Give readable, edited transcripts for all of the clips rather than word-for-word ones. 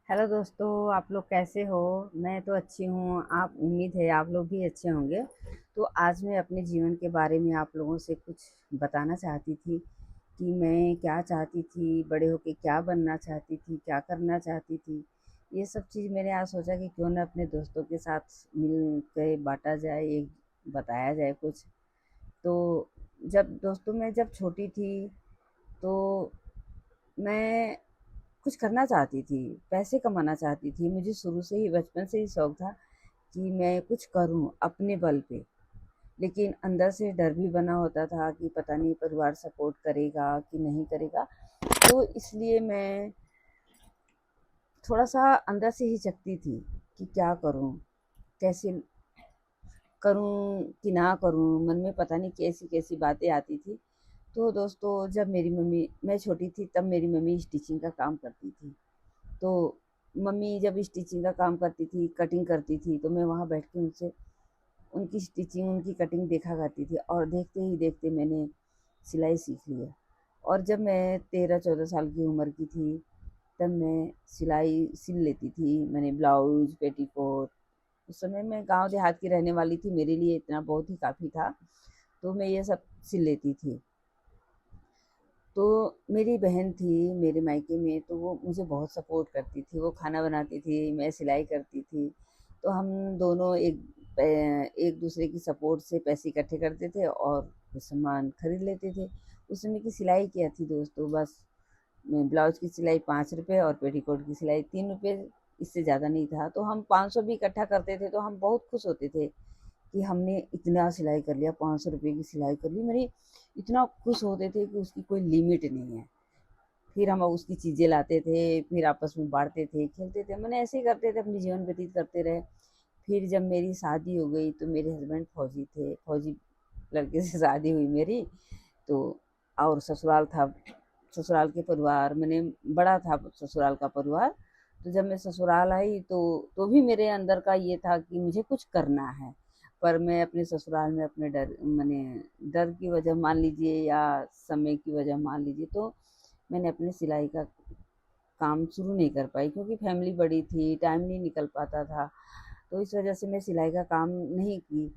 Hello दोस्तों, आप लोग कैसे हो। मैं तो अच्छी हूँ। आप उम्मीद है आप लोग भी अच्छे होंगे। तो आज मैं अपने जीवन के बारे में आप लोगों से कुछ बताना चाहती थी कि मैं क्या चाहती थी, बड़े होके क्या बनना चाहती थी, क्या करना चाहती थी। ये सब चीज़ मैंने आज सोचा कि क्यों ना अपने दोस्तों के साथ मिल के बांटा जाए, एक बताया जाए कुछ। तो जब दोस्तों मैं जब छोटी थी तो मैं कुछ करना चाहती थी, पैसे कमाना चाहती थी। मुझे शुरू से ही बचपन से ही शौक था कि मैं कुछ करूं अपने बल पे। लेकिन अंदर से डर भी बना होता था कि पता नहीं परिवार सपोर्ट करेगा कि नहीं करेगा। तो इसलिए मैं थोड़ा सा अंदर से हिचकती थी कि क्या करूं, कैसे करूं कि ना करूं। मन में पता नहीं कैसी कैसी बातें आती थी। तो दोस्तों, जब मेरी मम्मी, मैं छोटी थी तब मेरी मम्मी स्टिचिंग का काम करती थी। तो मम्मी जब स्टिचिंग का काम करती थी, कटिंग करती थी, तो मैं वहाँ बैठ के उनसे उनकी स्टिचिंग, उनकी कटिंग देखा करती थी और देखते ही देखते मैंने सिलाई सीख लिया। और जब मैं 13-14 साल की उम्र की थी तब मैं सिलाई सिल लेती थी। मैंने ब्लाउज, पेटीकोट, उस समय मैं गांव देहात की रहने वाली थी, मेरे लिए इतना बहुत ही काफ़ी था। तो मैं ये सब सिल लेती थी। तो मेरी बहन थी मेरे मायके में, तो वो मुझे बहुत सपोर्ट करती थी। वो खाना बनाती थी, मैं सिलाई करती थी। तो हम दोनों एक दूसरे की सपोर्ट से पैसे इकट्ठे करते थे और कुछ सामान खरीद लेते थे। उस समय की सिलाई क्या थी दोस्तों, बस ब्लाउज की सिलाई 5 रुपये और पेटीकोट की सिलाई 3 रुपये, इससे ज़्यादा नहीं था। तो हम 500 भी इकट्ठा करते थे तो हम बहुत खुश होते थे कि हमने इतना सिलाई कर लिया, 500 रुपये की सिलाई कर ली। मेरी इतना खुश होते थे कि उसकी कोई लिमिट नहीं है। फिर हम उसकी चीज़ें लाते थे, फिर आपस में बांटते थे, खेलते थे। मैंने ऐसे ही करते थे, अपनी जीवन व्यतीत करते रहे। फिर जब मेरी शादी हो गई तो मेरे हस्बैंड फौजी थे, फौजी लड़के से शादी हुई मेरी। तो और ससुराल था, ससुराल के परिवार मैंने, बड़ा था ससुराल का परिवार। तो जब मैं ससुराल आई तो भी मेरे अंदर का ये था कि मुझे कुछ करना है। पर मैं अपने ससुराल में अपने डर, मैंने डर की वजह मान लीजिए या समय की वजह मान लीजिए, तो मैंने अपने सिलाई का काम शुरू नहीं कर पाई क्योंकि फैमिली बड़ी थी, टाइम नहीं निकल पाता था। तो इस वजह से मैं सिलाई का काम नहीं की।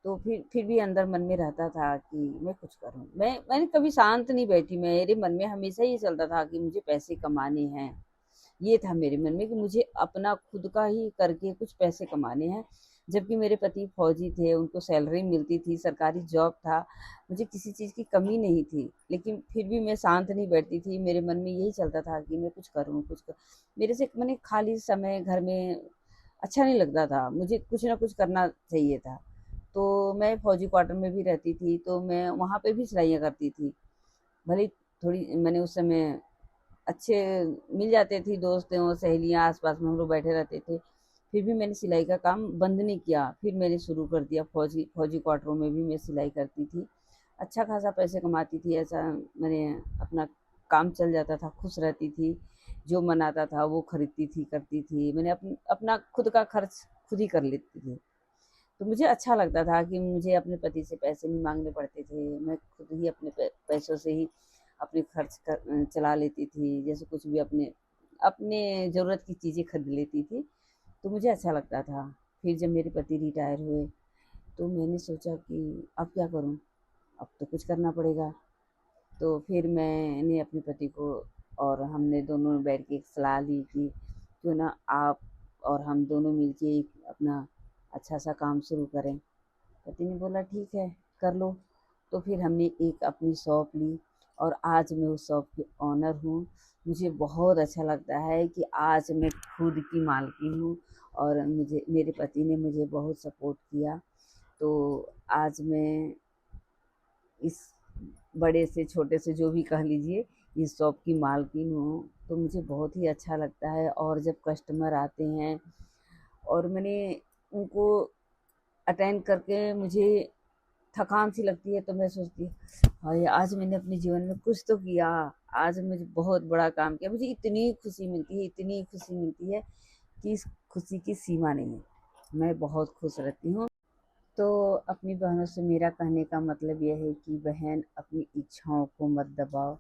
तो फिर भी अंदर मन में रहता था कि मैं कुछ करूं। मैंने कभी शांत नहीं बैठी, मेरे मन में हमेशा ये चलता था कि मुझे पैसे कमाने हैं। ये था मेरे मन में कि मुझे अपना खुद का ही करके कुछ पैसे कमाने हैं। जबकि मेरे पति फौजी थे, उनको सैलरी मिलती थी, सरकारी जॉब था, मुझे किसी चीज़ की कमी नहीं थी। लेकिन फिर भी मैं शांत नहीं बैठती थी, मेरे मन में यही चलता था कि मैं कुछ करूँ, कुछ कर। मेरे से मैंने खाली समय घर में अच्छा नहीं लगता था, मुझे कुछ ना कुछ करना चाहिए था। तो मैं फौजी क्वार्टर में भी रहती थी, तो मैं वहाँ पे भी सिलाइयाँ करती थी। भले थोड़ी मैंने उस समय अच्छे मिल जाते थे, दोस्त और सहेलियाँ आस-पास में हम लोग बैठे रहते थे। फिर भी मैंने सिलाई का काम बंद नहीं किया, फिर मैंने शुरू कर दिया। फौजी फौजी क्वार्टरों में भी मैं सिलाई करती थी। अच्छा खासा पैसे कमाती थी, ऐसा मैंने अपना काम चल जाता था, खुश रहती थी। जो मन आता था वो खरीदती थी, करती थी। मैंने अपना खुद का खर्च खुद ही कर लेती थी। तो मुझे अच्छा लगता था कि मुझे अपने पति से पैसे नहीं मांगने पड़ते थे। मैं खुद ही अपने पैसों से ही अपने खर्च चला लेती थी। जैसे कुछ भी अपने अपने ज़रूरत की चीज़ें खरीद लेती थी। तो मुझे अच्छा लगता था। फिर जब मेरे पति रिटायर हुए तो मैंने सोचा कि अब क्या करूं, अब तो कुछ करना पड़ेगा। तो फिर मैंने अपने पति को, और हमने दोनों बैठ के एक सलाह ली कि क्यों ना आप और हम दोनों मिलके एक अपना अच्छा सा काम शुरू करें। पति ने बोला ठीक है, कर लो। तो फिर हमने एक अपनी शॉप ली और आज मैं उस शॉप की ओनर हूँ। मुझे बहुत अच्छा लगता है कि आज मैं खुद की मालकिन हूँ और मुझे मेरे पति ने मुझे बहुत सपोर्ट किया। तो आज मैं इस बड़े से छोटे से जो भी कह लीजिए, इस शॉप की मालकिन हूँ। तो मुझे बहुत ही अच्छा लगता है। और जब कस्टमर आते हैं और मैंने उनको अटेंड करके मुझे थकान सी लगती है, तो मैं सोचती हूँ हाय आज मैंने अपने जीवन में कुछ तो किया, आज मुझे बहुत बड़ा काम किया। मुझे इतनी खुशी मिलती है, इतनी खुशी मिलती है कि इस खुशी की सीमा नहीं है। मैं बहुत खुश रहती हूँ। तो अपनी बहनों से मेरा कहने का मतलब यह है कि बहन, अपनी इच्छाओं को मत दबाओ।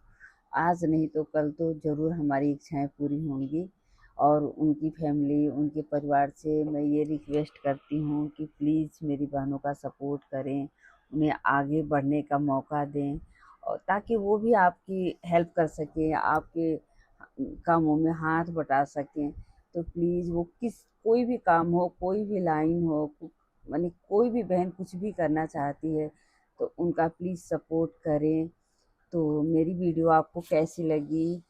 आज नहीं तो कल तो ज़रूर हमारी इच्छाएं पूरी होंगी। और उनकी फैमिली, उनके परिवार से मैं ये रिक्वेस्ट करती हूँ कि प्लीज़ मेरी बहनों का सपोर्ट करें, उन्हें आगे बढ़ने का मौका दें और ताकि वो भी आपकी हेल्प कर सकें, आपके कामों में हाथ बटा सकें। तो प्लीज़ वो कोई भी काम हो, कोई भी लाइन हो, माने कोई भी बहन कुछ भी करना चाहती है तो उनका प्लीज़ सपोर्ट करें। तो मेरी वीडियो आपको कैसी लगी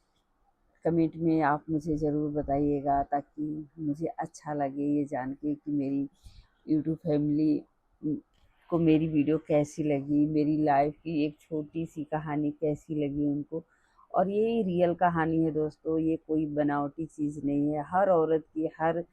कमेंट में आप मुझे ज़रूर बताइएगा, ताकि मुझे अच्छा लगे ये जान के कि मेरी यूट्यूब फैमिली को मेरी वीडियो कैसी लगी, मेरी लाइफ की एक छोटी सी कहानी कैसी लगी उनको। और ये रियल कहानी है दोस्तों, ये कोई बनावटी चीज़ नहीं है। हर औरत की, हर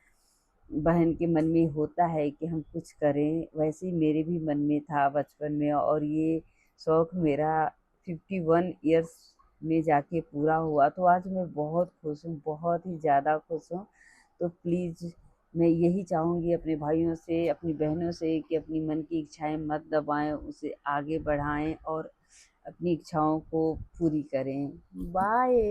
बहन के मन में होता है कि हम कुछ करें, वैसे ही मेरे भी मन में था बचपन में, और ये शौक़ मेरा 51 इयर्स में जाके पूरा हुआ। तो आज मैं बहुत खुश हूँ, बहुत ही ज़्यादा खुश हूँ। तो प्लीज़ मैं यही चाहूँगी अपने भाइयों से, अपनी बहनों से कि अपनी मन की इच्छाएं मत दबाएं, उसे आगे बढ़ाएं और अपनी इच्छाओं को पूरी करें। बाय।